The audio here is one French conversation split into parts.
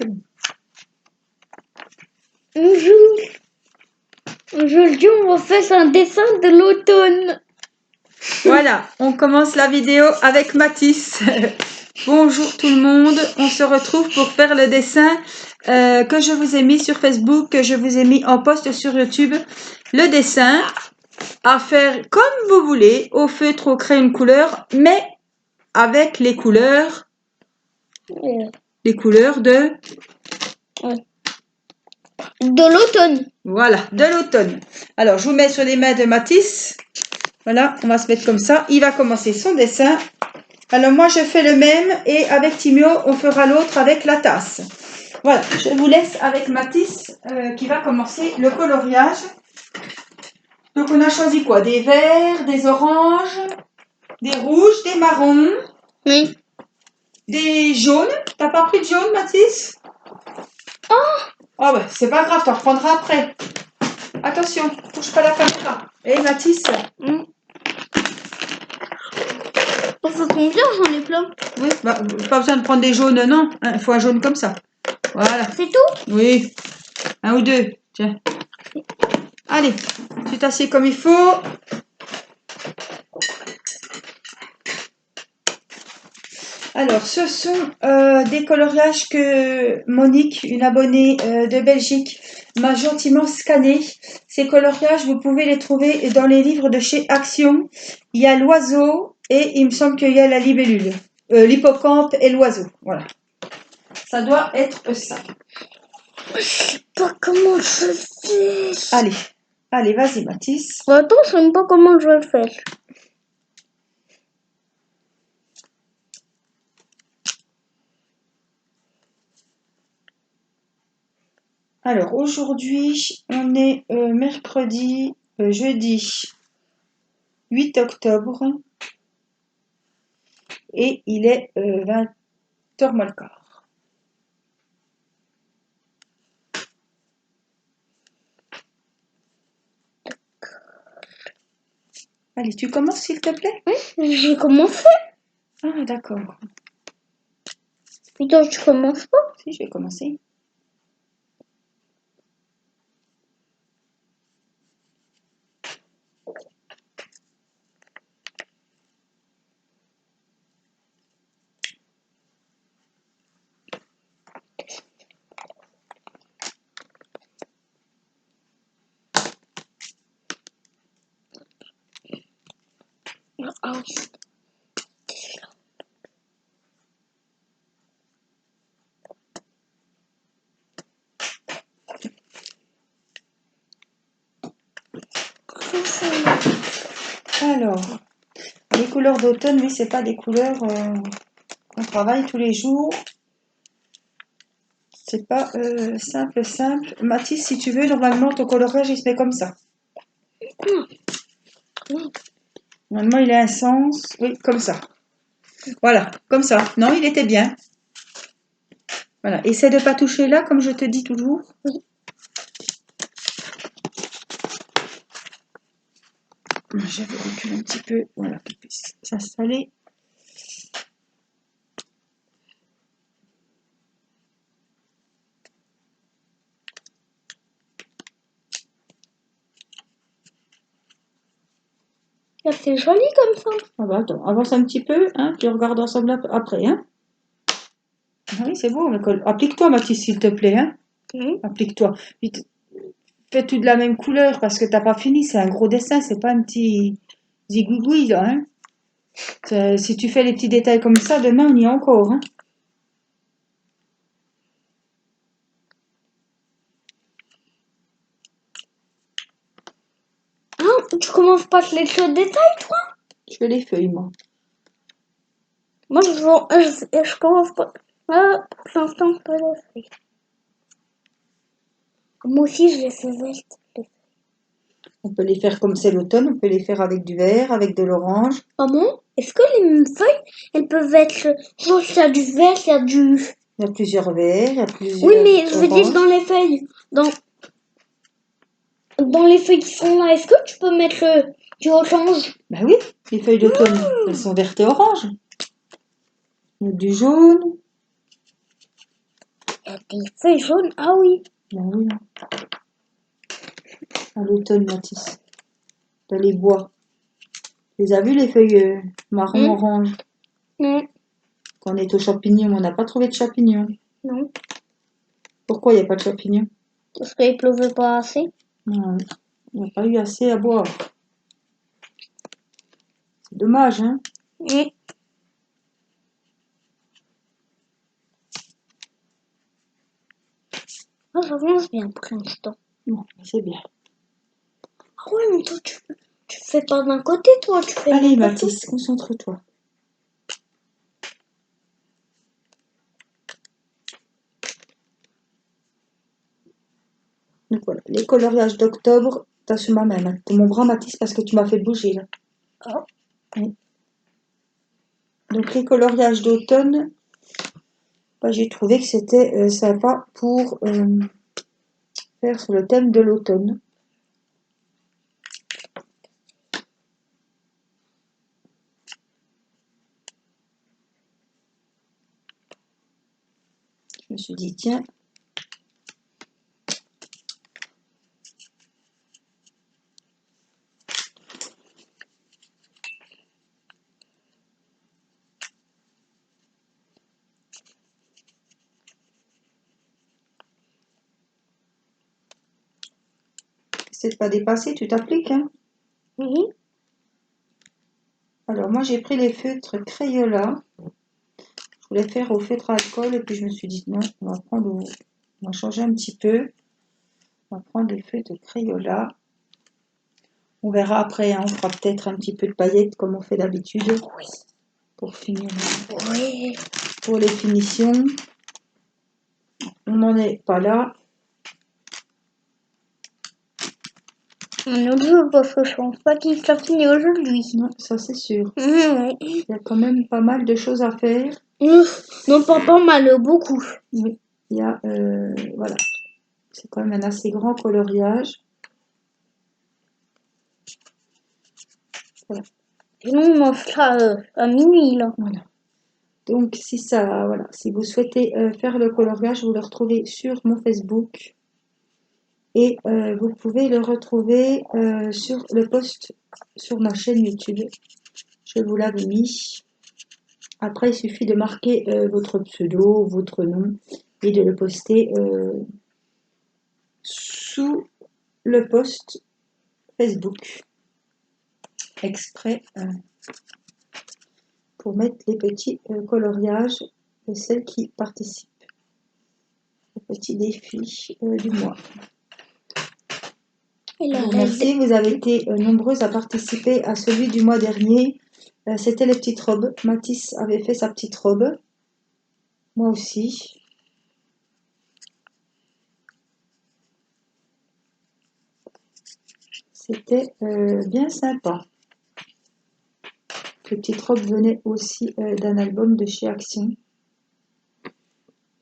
c'est bon. Aujourd'hui, on va faire un dessin de l'automne. Voilà, on commence la vidéo avec Mathis. Bonjour tout le monde, on se retrouve pour faire le dessin que je vous ai mis sur Facebook, que je vous ai mis en post sur YouTube. Le dessin à faire comme vous voulez, au feutre, au crayon couleur, mais avec les couleurs de l'automne. Voilà, de l'automne. Alors, je vous mets sur les mains de Mathis. Voilà, on va se mettre comme ça. Il va commencer son dessin. Alors, moi, je fais le même et avec Timio, on fera l'autre avec la tasse. Voilà, je vous laisse avec Mathis qui va commencer le coloriage. Donc, on a choisi quoi? Des verts, des oranges, des rouges, des marrons. Oui. Des jaunes. T'as pas pris de jaune, Mathis? Oh, bah, c'est pas grave, t'en reprendras après. Attention, touche pas la caméra. Mathis. Ça tombe bien, j'en ai plein. Oui, bah, pas besoin de prendre des jaunes, non. Il faut un jaune comme ça. Voilà. C'est tout? Oui. Un ou deux. Tiens. Allez, tu t'assieds comme il faut. Alors, ce sont des coloriages que Monique, une abonnée de Belgique, m'a gentiment scanné. Ces coloriages, vous pouvez les trouver dans les livres de chez Action. Il y a l'oiseau et il me semble qu'il y a la libellule. L'hippocampe et l'oiseau. Voilà. Ça doit être ça. Je sais pas comment je fais. Allez, vas-y, Mathis. Attends, je sais même pas comment je vais le faire. Alors, aujourd'hui, on est jeudi 8 octobre et il est 20h moins le quart. Allez, tu commences s'il te plaît? Oui, j'ai commencé. Ah, d'accord. Putain, tu commences pas? Si, je vais commencer. Ah oui. Alors, les couleurs d'automne, oui, c'est pas des couleurs qu'on travaille tous les jours. C'est pas simple. Mathis, si tu veux, normalement, ton coloriage, il se met comme ça. Normalement, il a un sens. Oui, comme ça. Voilà, comme ça. Non, il était bien. Voilà, essaie de ne pas toucher là, comme je te dis toujours. Oui. Je vais reculer un petit peu, voilà, qu'il puisse s'installer. C'est joli comme ça. Ah bah attends, avance un petit peu, hein, puis on regarde ensemble après, hein. Ah oui, c'est bon, applique-toi, Mathis, s'il te plaît, hein. Applique-toi. Vite. Fais tout de la même couleur, parce que t'as pas fini, c'est un gros dessin, c'est pas un petit zigouigoui, là, hein. Si tu fais les petits détails comme ça, demain, on y est encore, hein. Ah, tu commences pas les choses détails, toi? Je fais les feuilles, moi. Moi, je commence pas. Ah, pour l'instant, pas les feuilles. Moi aussi, je les faisais. On peut les faire comme c'est l'automne, on peut les faire avec du vert, avec de l'orange. Ah bon? Est-ce que les mêmes feuilles, elles peuvent être... Genre, il y a du vert, il y a du... Il y a plusieurs verts, il y a plusieurs Oui, mais je veux dire oranges. dans les feuilles. Dans les feuilles qui sont là, est-ce que tu peux mettre du orange? Ben oui, les feuilles d'automne, elles sont vertes et oranges. Il y a du jaune. y a des feuilles jaunes. Ah oui. Ben oui. À l'automne, Mathis. Dans les bois. Tu les as vues, les feuilles marron-orange? Non. Quand on est aux champignons, on n'a pas trouvé de champignons. Non. Pourquoi il n'y a pas de champignons? Parce qu'il pleuvait pas assez. Ouais, il n'y a pas eu assez à boire. C'est dommage, hein? Oui. Ah, ça avance bien pour l'instant. Bon, c'est bien. Ah ouais, mais toi, tu fais pas d'un côté, toi, tu fais Allez, d'un côté. Mathis, concentre-toi. Donc voilà, les coloriages d'octobre, t'as sur ma main, de mon bras, Mathis, parce que tu m'as fait bouger là. Ah. Oui. Donc les coloriages d'automne, bah, j'ai trouvé que c'était sympa pour faire sur le thème de l'automne. Je me suis dit, tiens, c'est pas dépassé, tu t'appliques, hein? Oui. Alors moi j'ai pris les feutres Crayola. Je voulais faire au feutre à alcool et puis je me suis dit non, on va changer un petit peu. On va prendre les feutres Crayola. On verra après, hein, on fera peut-être un petit peu de paillettes comme on fait d'habitude. Oui. Pour finir. Oui. Pour les finitions, on n'en est pas là. Un autre jour, parce que je pense pas qu'il soit fini aujourd'hui. Non, ça c'est sûr. Oui. Il y a quand même pas mal de choses à faire. Non, pas mal, beaucoup. Oui, il y a, voilà, c'est quand même un assez grand coloriage. Voilà. Et nous, on en fera à minuit, là. Voilà. Donc, voilà, si vous souhaitez faire le coloriage, vous le retrouvez sur mon Facebook et vous pouvez le retrouver sur le post sur ma chaîne YouTube. Je vous l'avais mis. Après, il suffit de marquer votre pseudo, votre nom et de le poster sous le post Facebook exprès pour mettre les petits coloriages de celles qui participent au petit défi du mois. Et Je là, vous remercie, vous avez été nombreuses à participer à celui du mois dernier. C'était les petites robes. Mathis avait fait sa petite robe. Moi aussi. C'était bien sympa. Les petites robes venaient aussi d'un album de chez Action.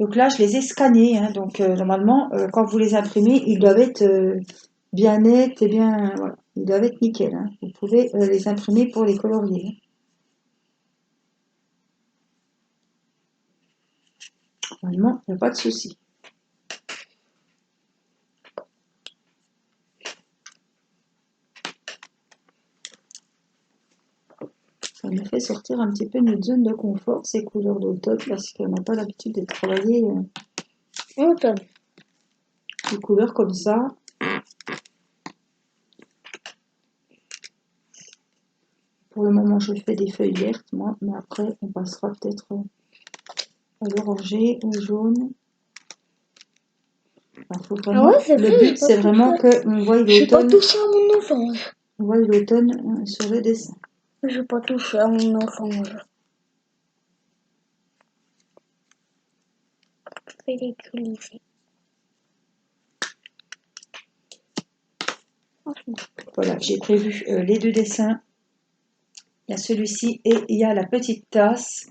Donc là, je les ai scannés. Hein, donc normalement, quand vous les imprimez, ils doivent être bien nets et bien... Voilà, ils doivent être nickel. Hein. Vous pouvez les imprimer pour les colorier. Normalement, il n'y a pas de souci. Ça nous fait sortir un petit peu de notre zone de confort, ces couleurs d'automne, parce qu'on n'a pas l'habitude de travailler automne. des couleurs comme ça. Pour le moment, je fais des feuilles vertes, moi, mais après, on passera peut-être à l'oranger, au jaune. Enfin, faut vraiment... le but, c'est vraiment qu'on voie J'ai pas l'automne. touché à mon orange. On voit l'automne sur le dessin. J'ai pas touché à mon orange. Je vais l'utiliser. Voilà, j'ai prévu les deux dessins. Il y a celui-ci et il y a la petite tasse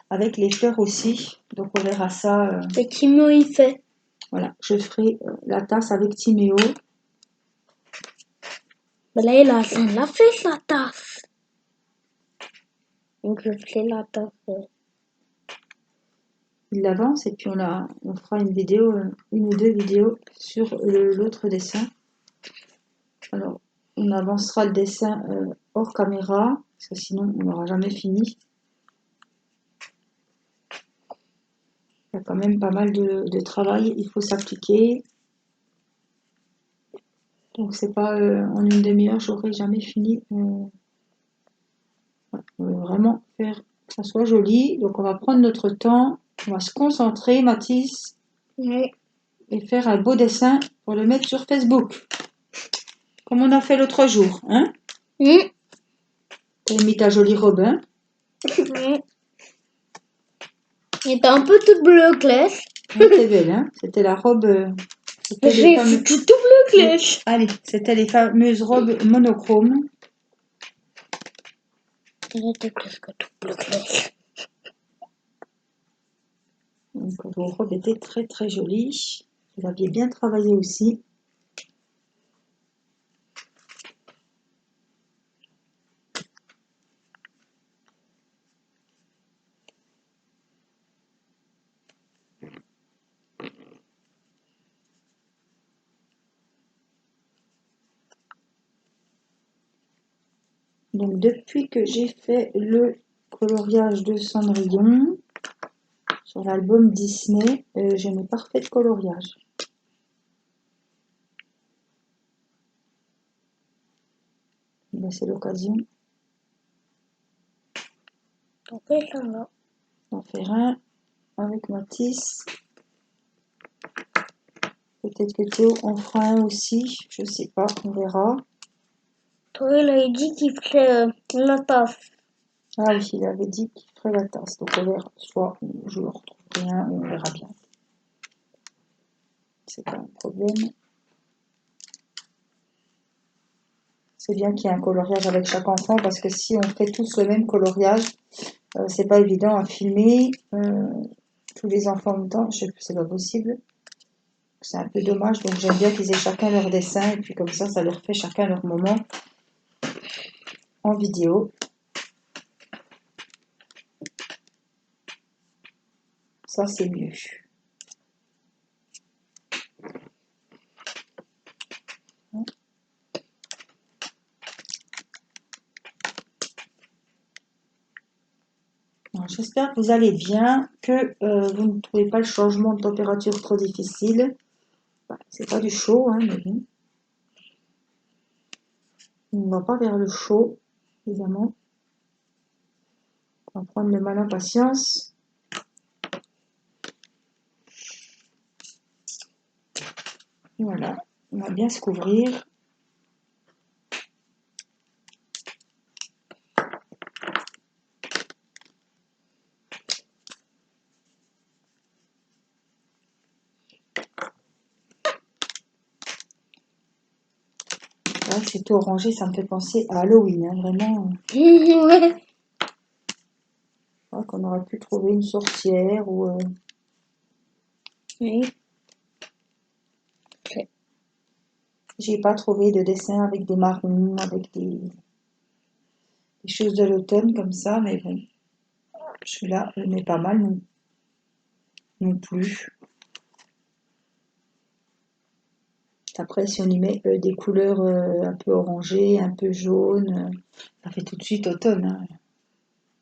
avec les fleurs aussi. Donc on verra ça. Et Timo il fait. Voilà, je ferai la tasse avec Timéo. Mais là, il a fait sa tasse. Donc je fais la tasse. il l'avance et puis on fera une vidéo, une ou deux vidéos sur l'autre dessin. Alors, on avancera le dessin hors caméra, parce que sinon on n'aura jamais fini. Il y a quand même pas mal de travail, il faut s'appliquer. Donc c'est pas en une demi-heure, j'aurai jamais fini. On veut vraiment faire que ça soit joli. Donc on va prendre notre temps, on va se concentrer, Mathis, Oui. et faire un beau dessin pour le mettre sur Facebook. Comme on a fait l'autre jour, hein? Oui. T'as mis ta jolie robe, hein? Oui. Il était un peu tout bleu clair. Elle était belle, hein? C'était la robe. C'était les fameux... C'était tout bleu clair. Allez, c'était les fameuses robes monochromes. Il était presque tout bleu clair. Donc vos robes étaient très très jolies. Vous aviez bien travaillé aussi. Donc depuis que j'ai fait le coloriage de Cendrillon sur l'album Disney, je n'ai pas refait de coloriage. Ben, c'est l'occasion Ok, ça va. d'en faire un avec Mathis. Peut-être que Théo en fera un aussi, je sais pas, on verra. Toi, il a dit qu'il ferait la tasse. Ah oui, il avait dit qu'il ferait la tasse, donc on verra. Soit je ne retrouve rien, on verra bien. C'est pas un problème. C'est bien qu'il y ait un coloriage avec chaque enfant parce que si on fait tous le même coloriage, c'est pas évident à filmer tous les enfants en même temps. Je sais plus, c'est pas possible. C'est un peu dommage, donc j'aime bien qu'ils aient chacun leur dessin et puis comme ça leur fait chacun leur moment en vidéo. Ça, c'est mieux. J'espère que vous allez bien, que vous ne trouvez pas le changement de température trop difficile. C'est pas du chaud, hein, mais bon. On ne va pas vers le chaud, évidemment. On va prendre le mal en patience. Voilà, on va bien se couvrir. Ouais, c'est tout orangé, ça me fait penser à Halloween, hein, vraiment. Ouais. Qu'on aurait pu trouver une sorcière ou... Oui. J'ai pas trouvé de dessin avec des marrons, avec des choses de l'automne comme ça, mais bon, celui-là n'est pas mal non plus. Après, si on y met des couleurs un peu orangées, un peu jaunes, ça fait tout de suite automne, hein.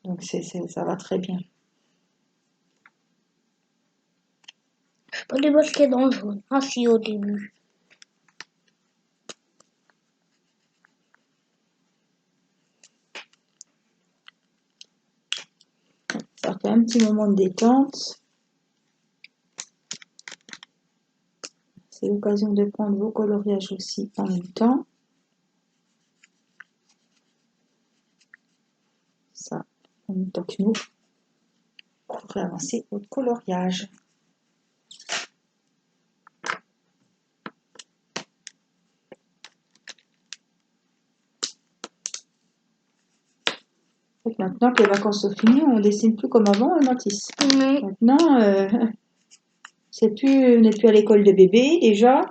Donc ça va très bien. Je peux démasquer dans le jaune. Ah si, au début. Ça fait un petit moment de détente. C'est l'occasion de prendre vos coloriages aussi en même temps. Ça, en même temps que nous, pour faire avancer votre coloriage. Maintenant que les vacances sont finies, on dessine plus comme avant, hein, Mathis. Oui. Maintenant, on n'est plus à l'école de bébé déjà.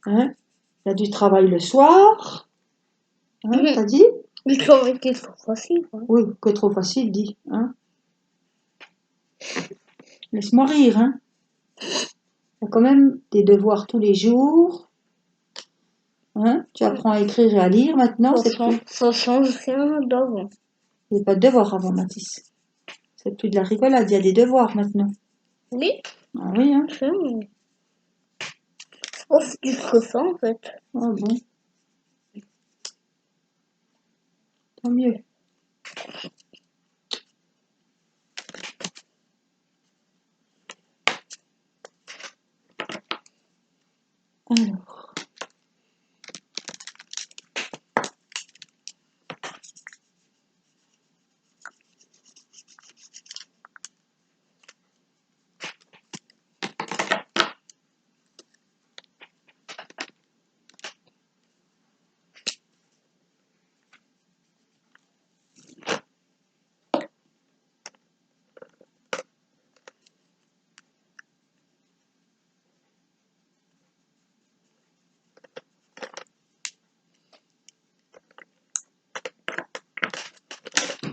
Hein, il y a du travail le soir. Hein, t'as dit? Le travail qui est trop facile. Hein. Oui, que trop facile, dit. Hein. Laisse-moi rire, hein. T'as quand même des devoirs tous les jours. Hein? Tu apprends à écrire et à lire maintenant, c'est plus... Ça change rien d'avant. Il n'y a pas de devoirs avant, Mathis. C'est plus de la rigolade, il y a des devoirs maintenant. Oui, Ah oui, hein. c'est vrai. Oh, c'est du que ça, en fait. Ah bon. Tant mieux. Alors.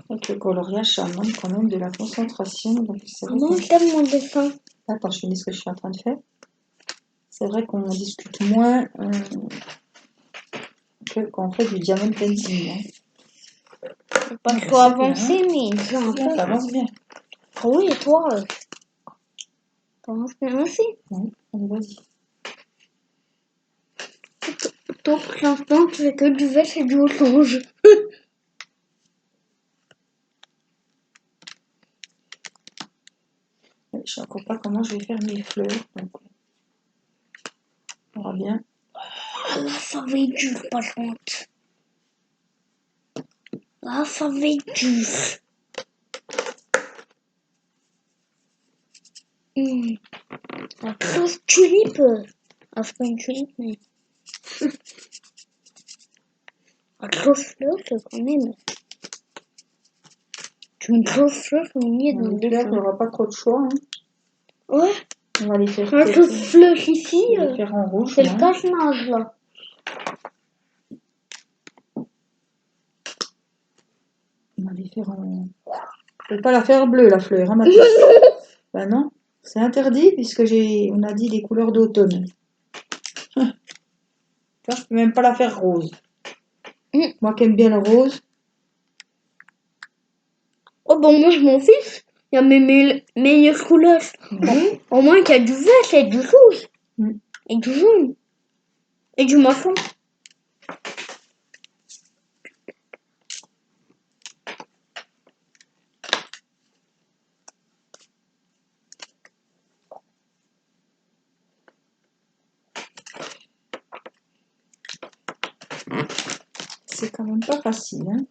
Donc le coloriage, ça demande quand même de la concentration. Donc c'est vrai Moi, j'aime mon dessin. Attends, je finis ce que je suis en train de faire. C'est vrai qu'on discute moins que quand on fait du diamond painting. Hein. C'est pas Ah, trop bah, avancé, bien, mais c'est un bien, peu. t'avances bien. Ah oui, et toi, t'avances bien aussi. Oui, allez, vas-y. Toi, pour l'instant, tu fais que du vert et du orange. Je ne sais encore pas comment je vais faire mes fleurs. Donc, on verra bien. Là, ça va être dur, par contre. Là, ça va être dur. La grosse tulipe. Ah, c'est pas une tulipe, mais... La grosse fleur, c'est quand même... Tu une grosse fleur au milieu d'un Les fleurs, il n'y dessin. aura pas trop de choix. Hein. Ouais, On va les faire la grosse fleur ici, on va les faire en rouge. c'est le Hein. cache-nage, là. On va les faire en... Je ne vais pas la faire bleue, la fleur. Hein, Mathis. Ben non, c'est interdit puisque on a dit les couleurs d'automne. Je ne peux même pas la faire rose. Moi qui aime bien le rose. Oh, bon, moi, je m'en fiche. Il y a mes meilleures couleurs. Oui. Au moins, il y a du vert, et du rouge. Mm. Et du jaune. Et du marron. C'est quand même pas facile. Hein.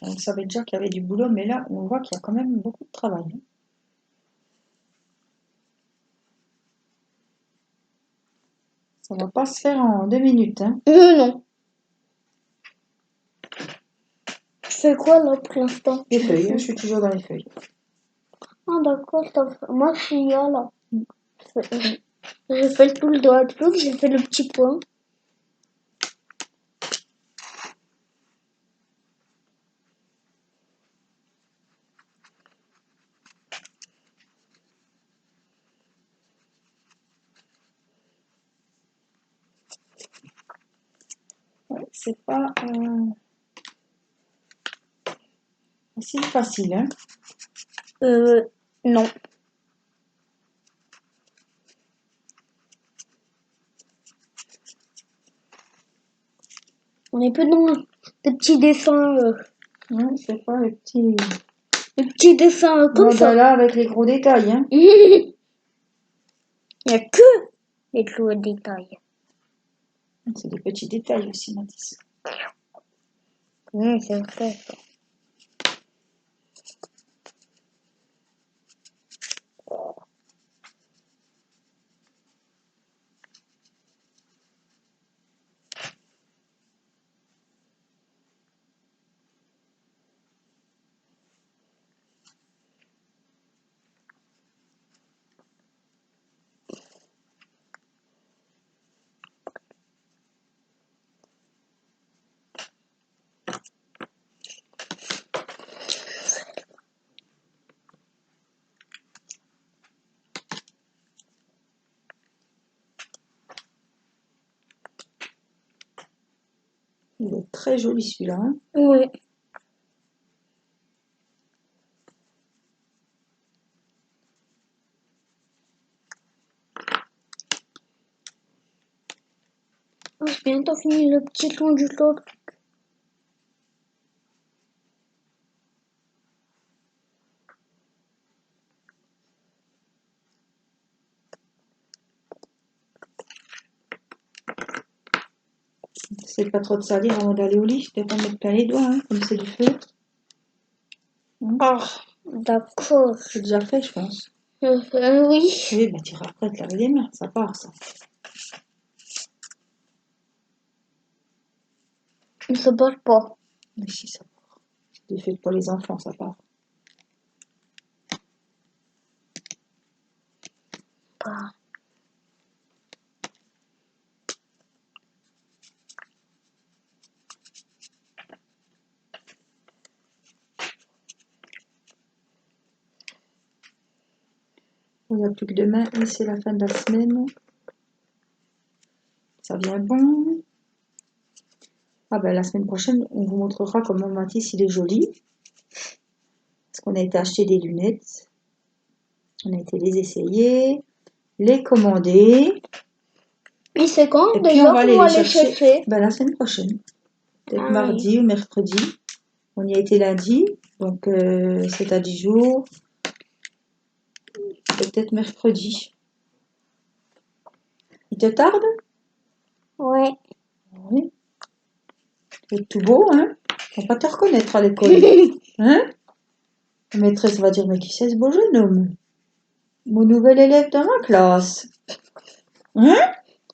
On savait déjà qu'il y avait du boulot, mais là, on voit qu'il y a quand même beaucoup de travail. Hein. Ça ne va pas se faire en 2 minutes. Hein. Non. Tu fais quoi, là, pour l'instant? Les feuilles, hein, je suis toujours dans les feuilles. Ah, d'accord. Moi, je suis là. J'ai fait tout le doigt de l'autre, j'ai fait le petit point. Ouais, c'est pas si facile. Hein. Non. On est peu dans des petits dessins. Ouais, c'est pas les petits... Des petits dessins comme ça. Là, avec les gros détails. Hein. Il n'y a que les gros détails. C'est des petits détails aussi, Mathis. C'est vrai, ça. Il est très joli celui-là. Hein. Oui. J'ai bientôt fini le petit long du lot. Essaye pas trop de salir avant d'aller au lit. Je vais pas mettre plein les doigts, hein, comme c'est du feu. Ah, d'accord. C'est déjà fait, je pense. Oui. Oui, bah tu iras après te laver les mains. Ça part, ça. Ne se barre pas. Mais si, ça part. C'est fait pour les enfants, ça part. Bah. Il n'y a plus que demain et c'est la fin de la semaine. Ça vient bon. Ah ben la semaine prochaine, on vous montrera comment Matisse il est joli. Parce qu'on a été acheter des lunettes. On a été les essayer, les commander. Et c'est quand Et puis déjà on va qu'on aller va les les chercher chercher? ben, la semaine prochaine. Peut-être Ah, mardi ou mercredi. On y a été lundi. Donc c'est à 10 jours. Peut-être mercredi. Il te tarde? ouais. Oui. C'est tout beau, hein? On va pas te reconnaître à l'école. Hein? La maîtresse va dire, mais qui c'est ce beau jeune homme? Mon nouvel élève dans ma classe. Hein?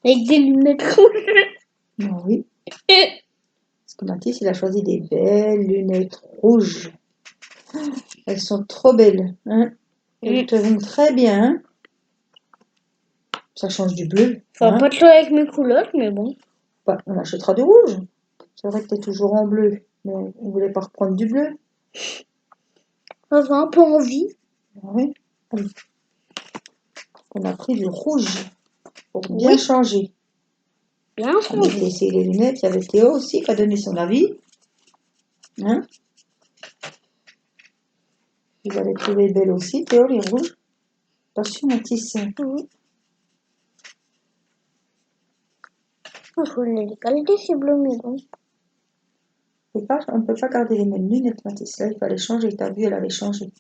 Avec des lunettes rouges. Ah oui. Parce que Mathis, il a choisi des belles lunettes rouges. Elles sont trop belles. Hein? Elles te vont très bien. Hein? Ça change du bleu. Ça va Hein? pas trop avec mes couleurs, mais bon. Bah, on achètera du rouge. C'est vrai que tu es toujours en bleu. Mais on voulait pas reprendre du bleu. J'avais un peu envie. Ah oui. Allez. On a pris du rouge pour bien Oui. changer. Bien On a changé. essayé les lunettes. Il y avait Théo aussi qui a donné son avis. Hein? Il va les trouver belles aussi, Théo, les rouges. Attention, Mathis. Oui. Je voulais les qualités, c'est bleu, mais bon. On ne peut pas garder les mêmes lunettes, Mathis. Là, il fallait changer. T'as vu, elle avait changé.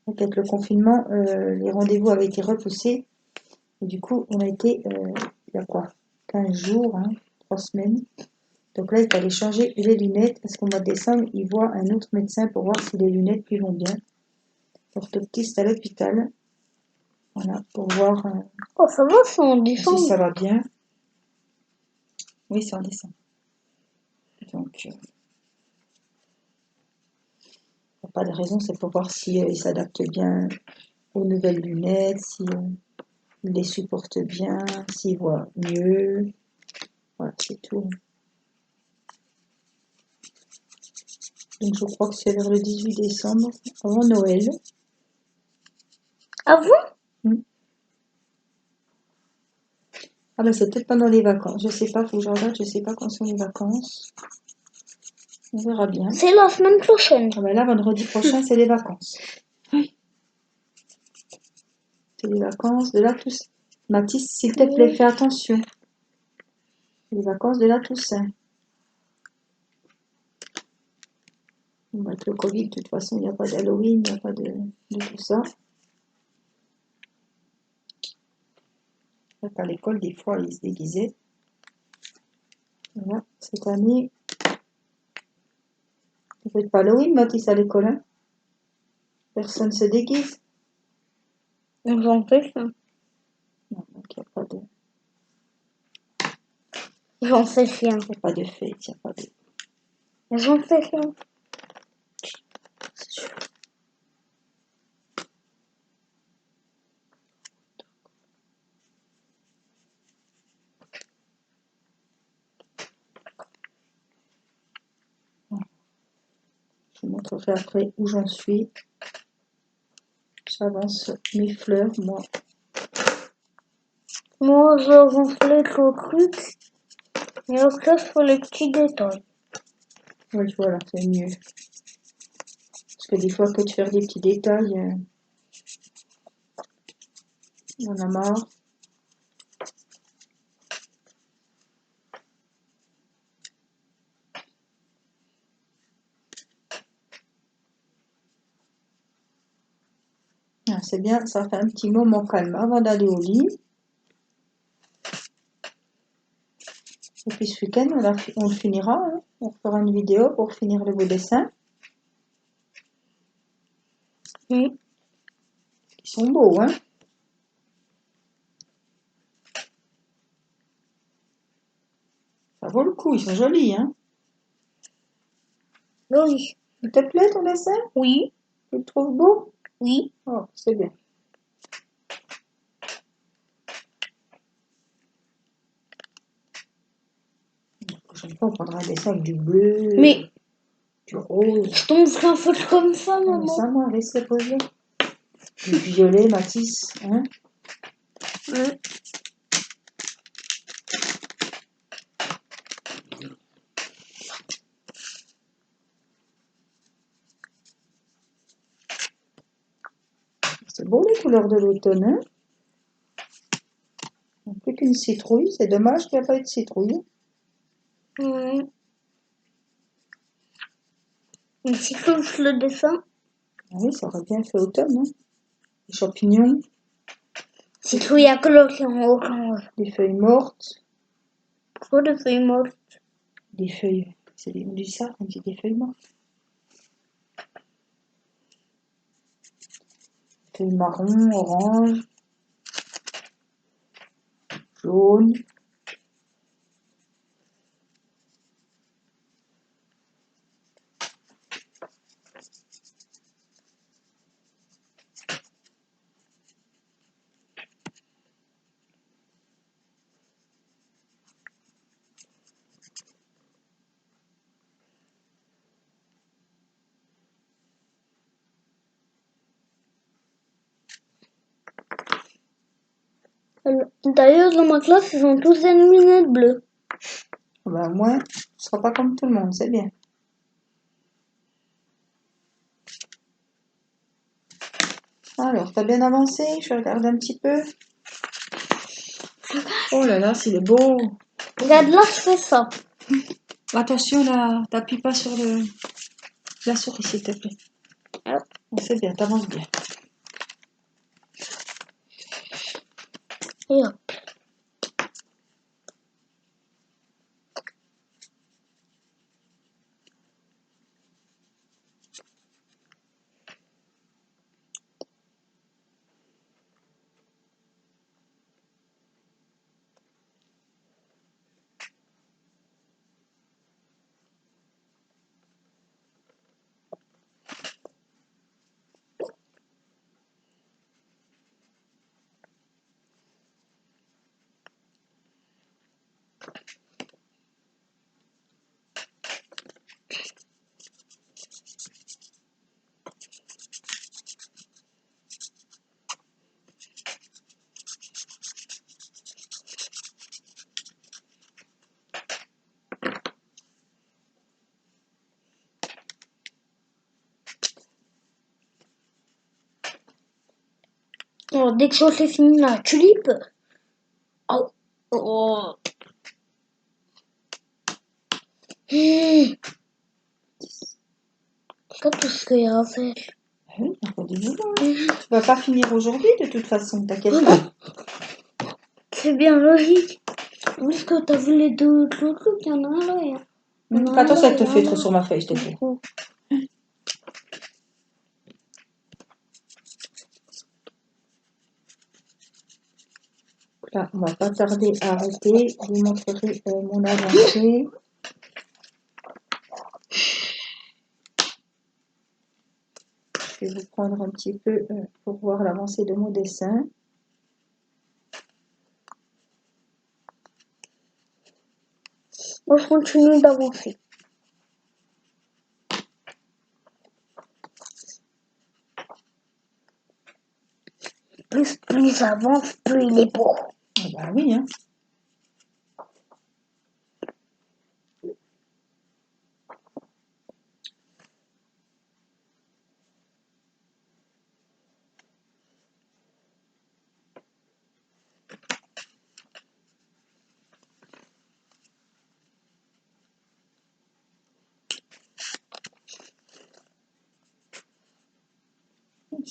Donc, avec le confinement, les rendez-vous avaient été repoussés. Et du coup, on a été, il y a quoi 15 jours, hein, 3 semaines. Donc là, il fallait changer les lunettes parce qu'au mois de décembre, il voit un autre médecin pour voir si les lunettes lui vont bien. Orthoptiste à l'hôpital. Voilà, pour voir Oh, ça va, c'est en si ça décembre. va bien. Oui, c'est en décembre. Donc, il n'y a pas de raison, c'est pour voir si il s'adapte bien aux nouvelles lunettes, si il les supporte bien, s'il voit mieux. Voilà, c'est tout. Donc, je crois que c'est vers le 18 décembre, avant Noël. Ah bon? Ah ben c'est peut-être pendant les vacances. Je sais pas, faut que je regarde, je sais pas quand sont les vacances. On verra bien. C'est la semaine prochaine. Ah ben là, vendredi prochain, c'est les vacances. Oui. C'est les vacances de la Toussaint. Mathis, s'il te plaît, fais attention. Les vacances de la Toussaint. Bon, avec le Covid, de toute façon, il n'y a pas d'Halloween, il n'y a pas de tout ça. À l'école, des fois, ils se déguisaient. Voilà, cette année, vous faites pas Halloween, Mathis, à l'école, hein? Personne se déguise. J'en fais ça. Non, donc il n'y a pas de, J'en sais rien. y a pas de fête, il n'y a pas de... J'en sais rien. Je vous montrerai après où j'en suis. J'avance mes fleurs, moi. Moi, je ronflais le truc. Et donc là, sur les petits détails. Oui, voilà, c'est mieux. Parce que des fois, que de faire des petits détails, on en a marre. Ah, c'est bien, ça fait un petit moment calme avant d'aller au lit. Et puis ce week-end, on le finira. Hein. On fera une vidéo pour finir le beau dessin. Oui. Ils sont beaux, hein. Ça vaut le coup, ils sont jolis, hein. Oui. Il te plaît ton dessin? Oui. Tu le trouves beau? Oui. Oh, c'est bien. La prochaine fois, on prendra un dessin avec du bleu, Mais du rose. je tombe sur un feutre comme ça, Ah, mais maman. ça, moi, laisse-le poser. Du violet, Matisse, hein. Oui. C'est beau les couleurs de l'automne, hein. Plus qu'une citrouille, c'est dommage qu'il n'y a pas eu de citrouille. Oui. Mais si je le dessin, Ah oui, ça aurait bien fait automne, hein. Des champignons, citrouille à colorier en orange. des feuilles mortes, Trop de feuilles mortes. des feuilles. On dit ça, on dit des feuilles mortes. Feuilles marron, orange, jaune. D'ailleurs, dans ma classe, ils ont tous des lunettes bleues. Ben, moi, tu ne seras pas comme tout le monde, c'est bien. Alors, t'as bien avancé? Je regarde un petit peu. Oh là là, c'est beau. Regarde là, je fais ça. Attention là, t'appuies pas sur la souris, s'il te plaît. Oh, c'est bien, t'avances bien. Et hop. Alors, dès que j'ai fini la tulipe. Oh. Oh. C'est pas tout ce qu'il y a à faire. Oui, encore du boulot. Tu vas pas finir aujourd'hui, de toute façon, t'inquiète pas. C'est bien logique. Puisque t'as vu les deux trucs, il y en a un là. Attention avec te feutre sur ma feuille, s'il te plaît. Là, on va pas tarder à arrêter. Je vous montrerai mon avancée. Je vais vous prendre un petit peu pour voir l'avancée de mon dessin. Moi, je continue d'avancer. Plus j'avance, plus il est beau. Ah bah oui, hein.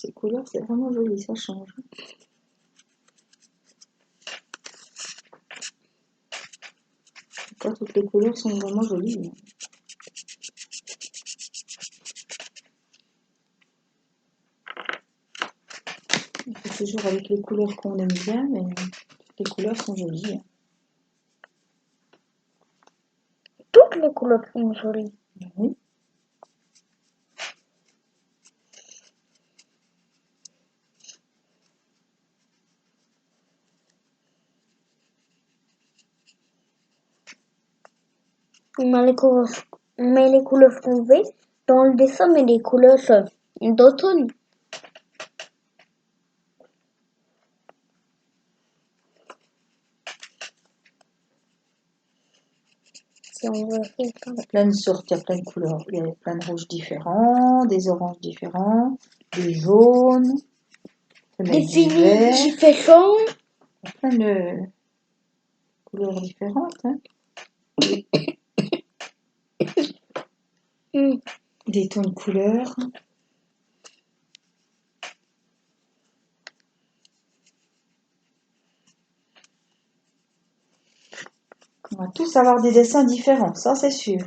ces couleurs, c'est vraiment joli, ça change. Pas toutes les couleurs sont vraiment jolies. C'est toujours avec les couleurs qu'on aime bien, mais toutes les couleurs sont jolies. Toutes les couleurs sont jolies. Oui. On met les couleurs qu'on veut dans le dessin, mais les couleurs d'automne. Si on veut faire Il y a plein de sortes, il y a plein de couleurs. Il y a plein de rouges différents, des oranges différents, des jaunes, des du signes vert. différents. Il y a plein de couleurs différentes. Hein. Des tons de couleurs. On va tous avoir des dessins différents, ça c'est sûr.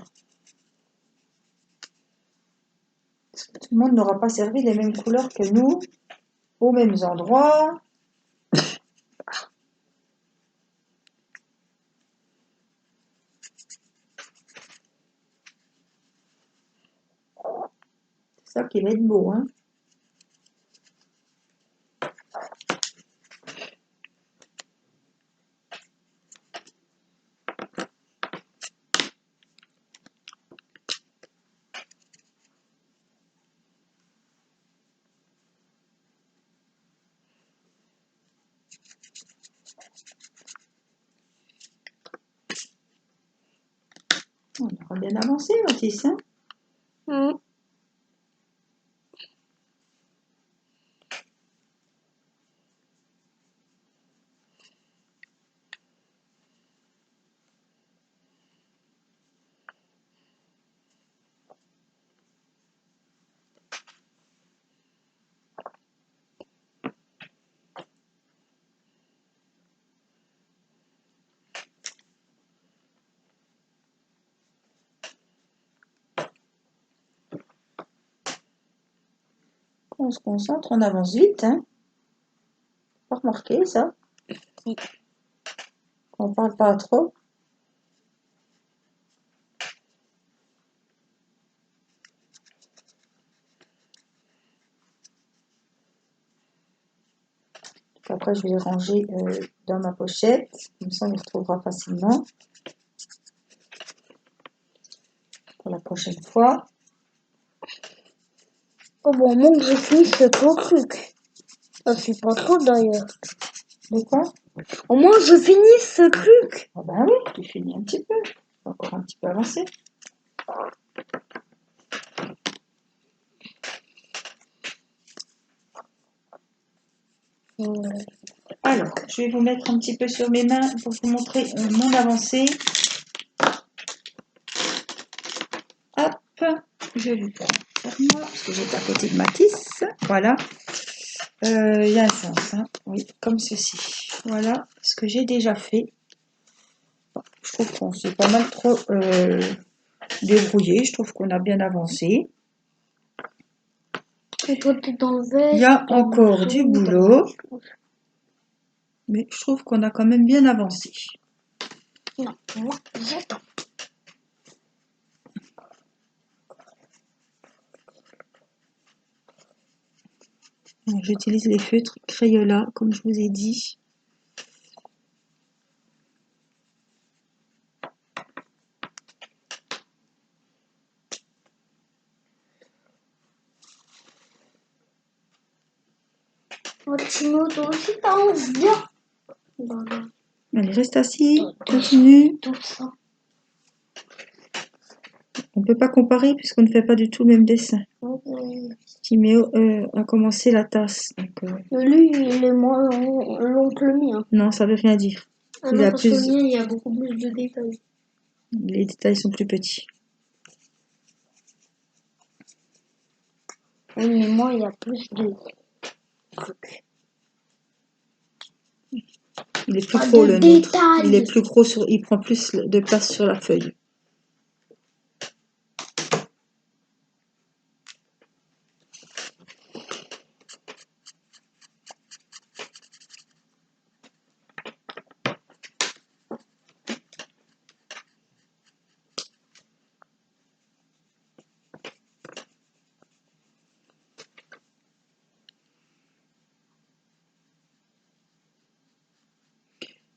Tout le monde n'aura pas servi les mêmes couleurs que nous, aux mêmes endroits. C'est ça qui va être beau, hein. On aura bien avancé, Mathis, hein. On se concentre, on avance vite, hein. Pas remarqué ça. On parle pas trop. Après, je vais les ranger dans ma pochette. Comme ça, on les retrouvera facilement. Pour la prochaine fois. Oh bon, moi j'ai fini ce gros truc. Ça c'est pas trop d'ailleurs. De quoi? Au moins je finis ce truc. Ah ben oui, tu finis un petit peu. Encore un petit peu avancé. Alors, je vais vous mettre un petit peu sur mes mains pour vous montrer mon avancée. Hop, je vais prendre pour moi, parce que j'étais à côté de Mathis. Voilà. Il y a un sens, hein. Oui, comme ceci. Voilà ce que j'ai déjà fait. Je trouve qu'on s'est pas mal trop débrouillé. Je trouve qu'on a bien avancé. Et toi t'es dans le vert. Il y a encore du boulot. Mais je trouve qu'on a quand même bien avancé. Non, moi j'attends. J'utilise les feutres Crayola, comme je vous ai dit. Timo, toi aussi t'avances bien. Allez, reste assis, continue. Tout ça. On ne peut pas comparer puisqu'on ne fait pas du tout le même dessin. Timéo a commencé la tasse. Donc, lui, il est moins long que le mien. non, ça veut rien dire. Ah non, parce que le mien, il y a beaucoup plus de détails. Les détails sont plus petits. Oui, mais moi, il y a plus de... truc. Il est plus Pas gros de le nôtre. détails. Il est plus gros, il prend plus de place sur la feuille.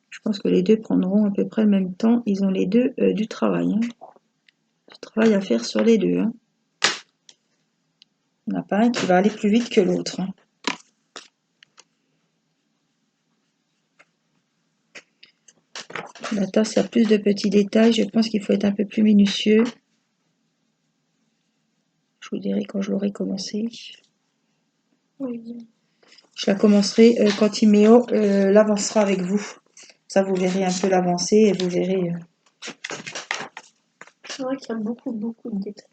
Je pense que les deux prendront à peu près le même temps. Ils ont les deux du travail. Hein. Du travail à faire sur les deux. Hein. Il n'y en a pas un qui va aller plus vite que l'autre. Hein. La tasse a plus de petits détails. Je pense qu'il faut être un peu plus minutieux. Je vous dirai quand je l'aurai commencé. Oui. Je la commencerai quand Timéo l'avancera avec vous. Ça, vous verrez un peu l'avancée et vous verrez... C'est vrai qu'il y a beaucoup de détails.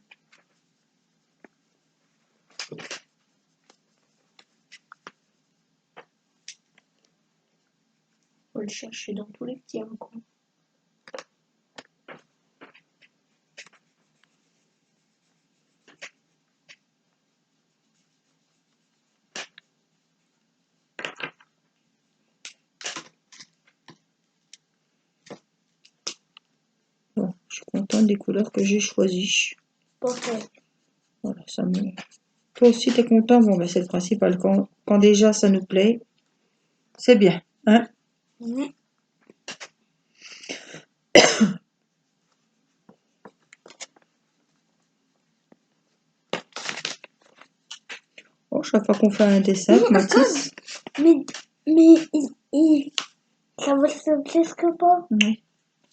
Faut le chercher dans tous les petits recoins. Bon, je suis contente des couleurs que j'ai choisies. Parfait. Voilà, ça me... Toi aussi, t'es content? Bon, ben, c'est le principal. Quand déjà ça nous plaît, c'est bien. Hein? Oui. Oh, chaque fois qu'on fait un dessin, Mathis. Mais ça va se presque pas. Oui.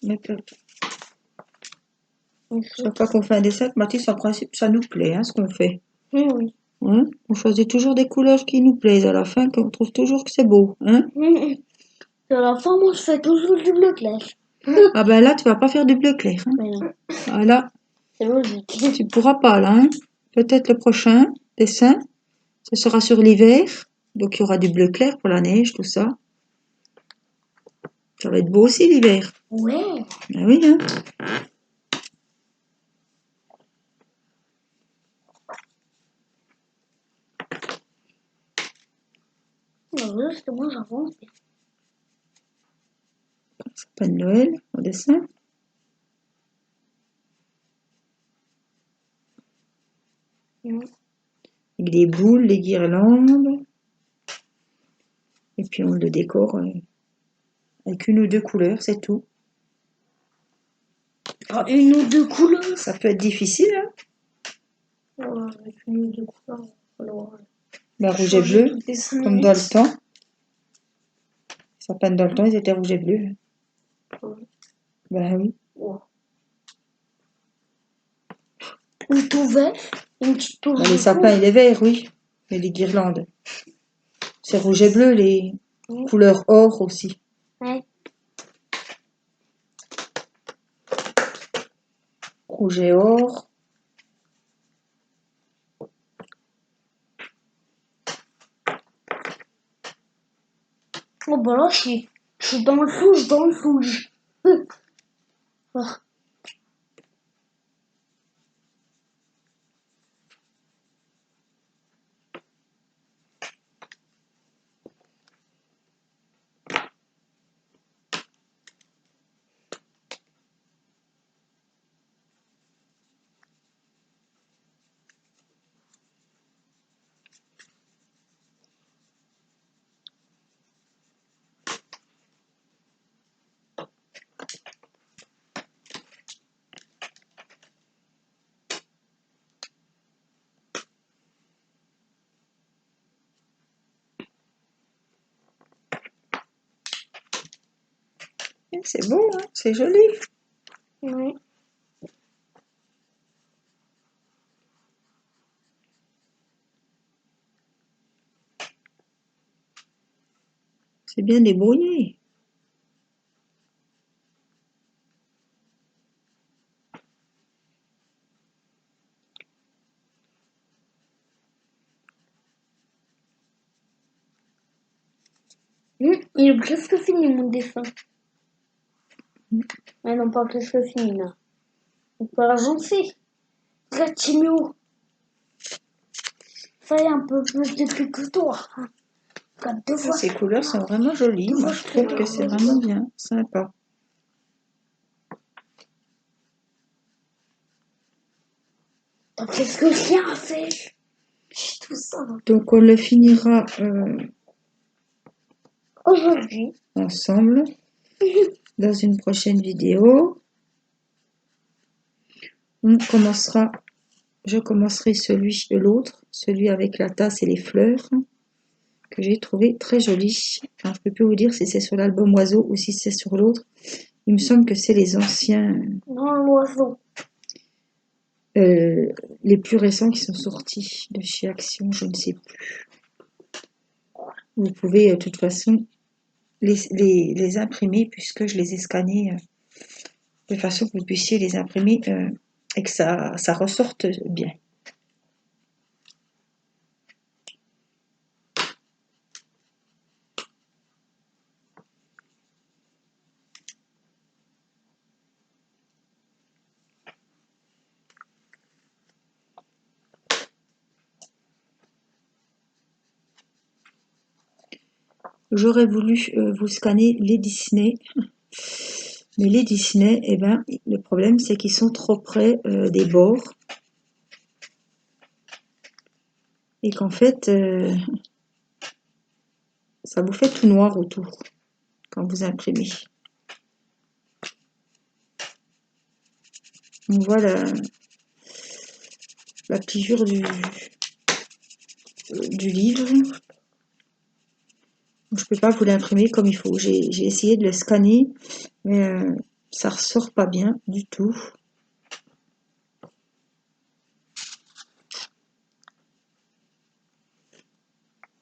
Mais chaque fois qu'on fait un dessin, Mathis, en principe, ça nous plaît, hein, ce qu'on fait. Oui. Hein? On choisit toujours des couleurs qui nous plaisent à la fin, qu'on trouve toujours que c'est beau. Hein? À la fin, moi, je fais toujours du bleu clair. Ah ben là, tu vas pas faire du bleu clair. Hein? Mais non, Ah là, c'est logique. tu pourras pas là. Hein? Peut-être le prochain dessin, ce sera sur l'hiver. Donc il y aura du bleu clair pour la neige, tout ça. Ça va être beau aussi l'hiver. Ouais. Ben oui, hein. Non, justement, j'avance. Sapin de Noël en dessin. Avec des boules, des guirlandes. Et puis on le décore avec une ou deux couleurs, c'est tout. Ah, une ou deux couleurs. Ça peut être difficile, hein. Ouais, avec une ou deux couleurs. Alors, Ben, rouge et bleu, toutes les 5 comme minutes. Dalton. Sapin de Dalton, ils étaient rouges et bleus. Ouais. Ben oui. Ouais. Une tout vert, une petite touche Ben, les de sapins, fond. il est vert, oui. Et les guirlandes. C'est rouge et bleu, les couleurs or aussi. Ouais. Rouge et or. Oh, bah là, je suis dans le rouge. Ah. C'est beau, hein, c'est joli. Oui. C'est bien débrouillé. j'ai presque fini mon dessin. Ouais, non, pas presque fini, là. On peut avancer. Regarde, Timio. Ça y est, un peu plus depuis que toi. Regarde, deux fois. Ces couleurs sont vraiment jolies. Moi, je trouve que c'est vraiment bien. Sympa. T'as presque rien fait. Tout ça. Donc, on le finira Aujourd'hui. ensemble dans une prochaine vidéo. Je commencerai l'autre, celui avec la tasse et les fleurs, que j'ai trouvé très joli. Alors, je peux plus vous dire si c'est sur l'album Oiseau ou si c'est sur l'autre. Il me semble que c'est les anciens, Non, l'oiseau. les plus récents qui sont sortis de chez Action, je ne sais plus. Vous pouvez de toute façon les imprimer puisque je les ai scannés de façon que vous puissiez les imprimer et que ça ressorte bien. J'aurais voulu vous scanner les Disney, mais les Disney, eh ben, le problème c'est qu'ils sont trop près des bords et qu'en fait, ça vous fait tout noir autour quand vous imprimez. On voit la pliure du livre. Je peux pas vous l'imprimer comme il faut. J'ai essayé de le scanner, mais ça ressort pas bien du tout.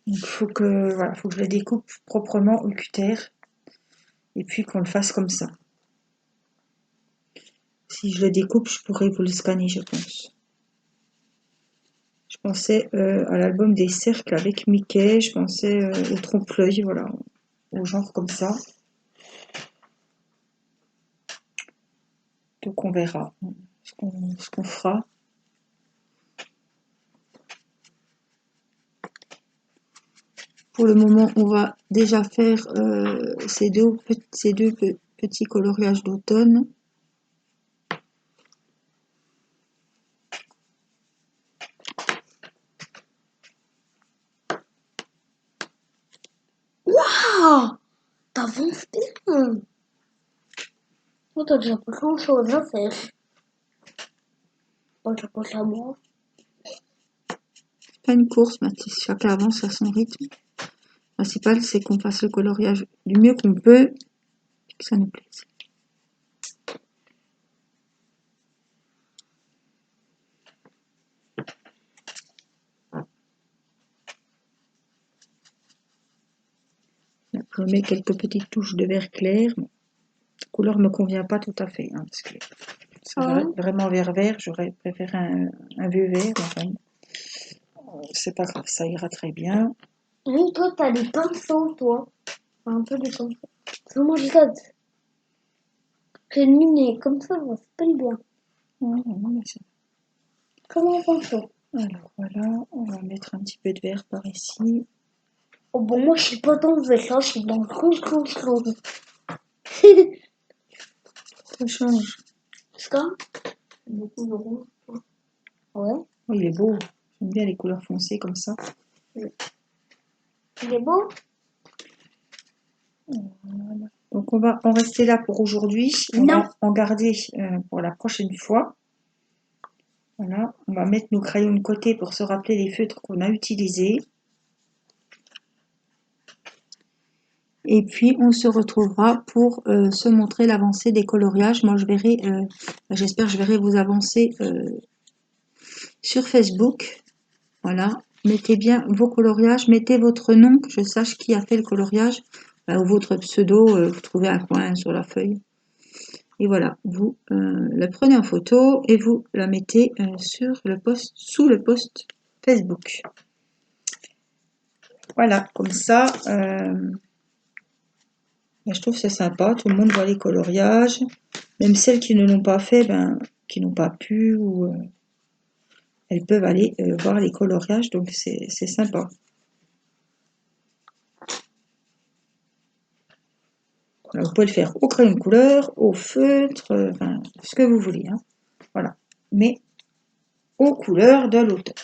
Il faut que, voilà, faut que je le découpe proprement au cutter et puis qu'on le fasse comme ça. Si je le découpe, je pourrais vous le scanner, je pense. Je pensais à l'album des cercles avec Mickey, je pensais au trompe-l'œil, voilà, au genre comme ça. Donc on verra ce qu'on fera. Pour le moment, on va déjà faire ces deux petits coloriages d'automne. Waouh! T'avances bien. Oh, t'as déjà pas grand chose à faire. Oh, je pense à moi. C'est pas une course, Mathis, chacun avance à son rythme. Le principal, c'est qu'on fasse le coloriage du mieux qu'on peut, et que ça nous plaise. Je mets quelques petites touches de vert clair. La couleur me convient pas tout à fait, hein, parce que ça va être vraiment vert, j'aurais préféré un vieux vert. Enfin, c'est pas grave, ça ira très bien. Oui, toi, t'as des pinceaux, toi. Un peu des pinceaux. Comment je regarde? J'ai le nez comme ça se pèle bien. Comment un pinceau? Alors voilà, on va mettre un petit peu de vert par ici. Oh bon, moi je suis pas dans le vert, je suis dans le rouge. Ça change. C'est ça? Beaucoup de rouge. Ouais. Oh, il est beau. J'aime bien les couleurs foncées comme ça. Il est beau? Voilà. Donc on va en rester là pour aujourd'hui. On va en garder pour la prochaine fois. Voilà, on va mettre nos crayons de côté pour se rappeler les feutres qu'on a utilisés. Et puis on se retrouvera pour se montrer l'avancée des coloriages. Moi je verrai, j'espère que je verrai vous avancer sur Facebook. Voilà, mettez bien vos coloriages, mettez votre nom, que je sache qui a fait le coloriage, ou votre pseudo, vous trouvez un coin sur la feuille. Et voilà, vous la prenez en photo et vous la mettez sur le post, sous le post Facebook. Voilà, comme ça, Ben, je trouve que c'est sympa, tout le monde voit les coloriages. Même celles qui ne l'ont pas fait, ben, qui n'ont pas pu, ou elles peuvent aller voir les coloriages, donc c'est sympa. Alors, vous pouvez le faire au crayon de couleur, au feutre, enfin, ce que vous voulez. Hein. Voilà. Mais aux couleurs de l'automne.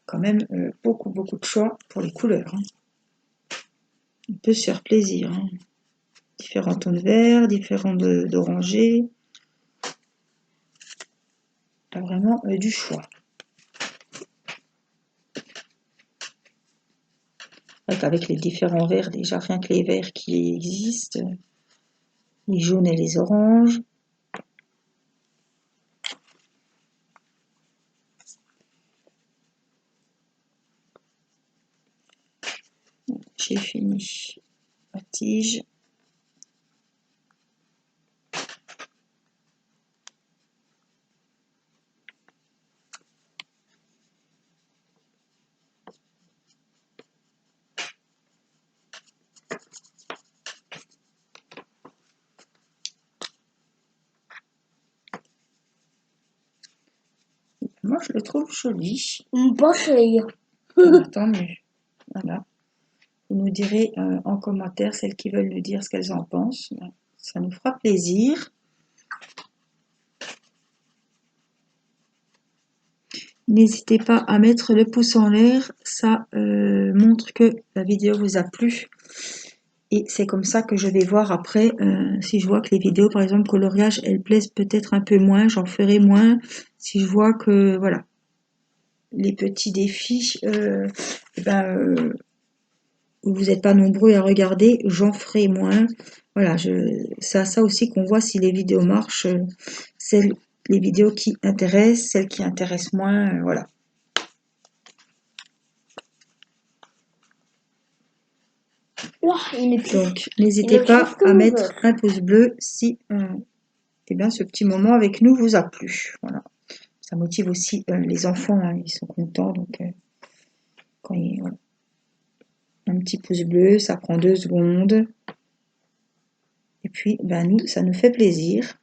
Quand même beaucoup de choix pour les couleurs. Hein. On peut se faire plaisir. Hein. Différents tons de vert, différents d'orangé. T'as vraiment du choix. Avec les différents verts, déjà rien que les verts qui existent, les jaunes et les oranges. J'ai fini ma tige. Moi, je le trouve joli. Pareil. Tant mieux. Voilà. Vous nous direz en commentaire, celles qui veulent nous dire ce qu'elles en pensent. Ça nous fera plaisir. N'hésitez pas à mettre le pouce en l'air. Ça montre que la vidéo vous a plu. Et c'est comme ça que je vais voir après, si je vois que les vidéos, par exemple, coloriage, elles plaisent peut-être un peu moins, j'en ferai moins. Si je vois que, voilà, les petits défis, vous n'êtes pas nombreux à regarder, j'en ferai moins. Voilà, c'est à ça aussi qu'on voit si les vidéos marchent, les vidéos qui intéressent, celles qui intéressent moins, voilà. Donc, n'hésitez pas à mettre un pouce bleu si eh bien, ce petit moment avec nous vous a plu. Voilà. Ça motive aussi les enfants, hein, ils sont contents. Donc, quand voilà. Un petit pouce bleu, ça prend 2 secondes. Et puis, ben, nous, ça nous fait plaisir.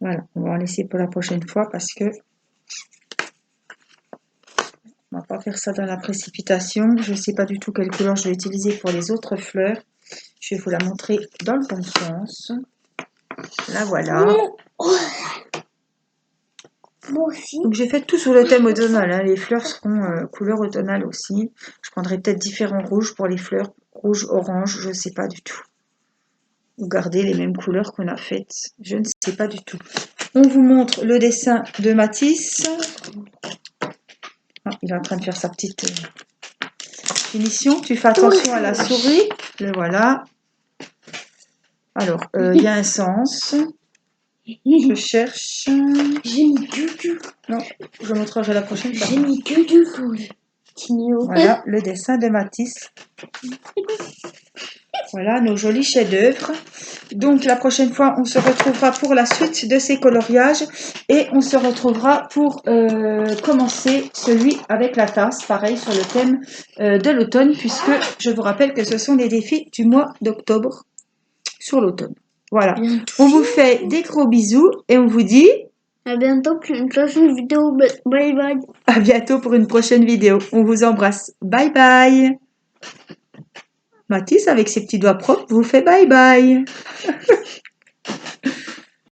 Voilà, on va en laisser pour la prochaine fois parce que on va pas faire ça dans la précipitation. Je ne sais pas du tout quelle couleur je vais utiliser pour les autres fleurs. Je vais vous la montrer dans le bon sens. Là, voilà. Moi aussi. Donc j'ai fait tout sur le thème automnal. Hein. Les fleurs seront couleur automnale aussi. Je prendrai peut-être différents rouges pour les fleurs. Rouge, orange, je ne sais pas du tout. Ou garder les mêmes couleurs qu'on a faites. Je ne sais pas du tout. On vous montre le dessin de Matisse. Ah, il est en train de faire sa petite finition. Tu fais attention à la souris. Le voilà. Alors, il y a un sens. Je cherche. J'ai mis du. Non, je montrerai la prochaine fois. J'ai mis du rouge. Voilà le dessin de Matisse. Voilà nos jolis chefs-d'œuvre. Donc la prochaine fois, on se retrouvera pour la suite de ces coloriages et on se retrouvera pour commencer celui avec la tasse, pareil sur le thème de l'automne, puisque je vous rappelle que ce sont les défis du mois d'octobre sur l'automne. Voilà. On vous fait des gros bisous et on vous dit à bientôt pour une prochaine vidéo. Bye bye. À bientôt pour une prochaine vidéo. On vous embrasse. Bye bye. Matisse, avec ses petits doigts propres, vous fait bye bye.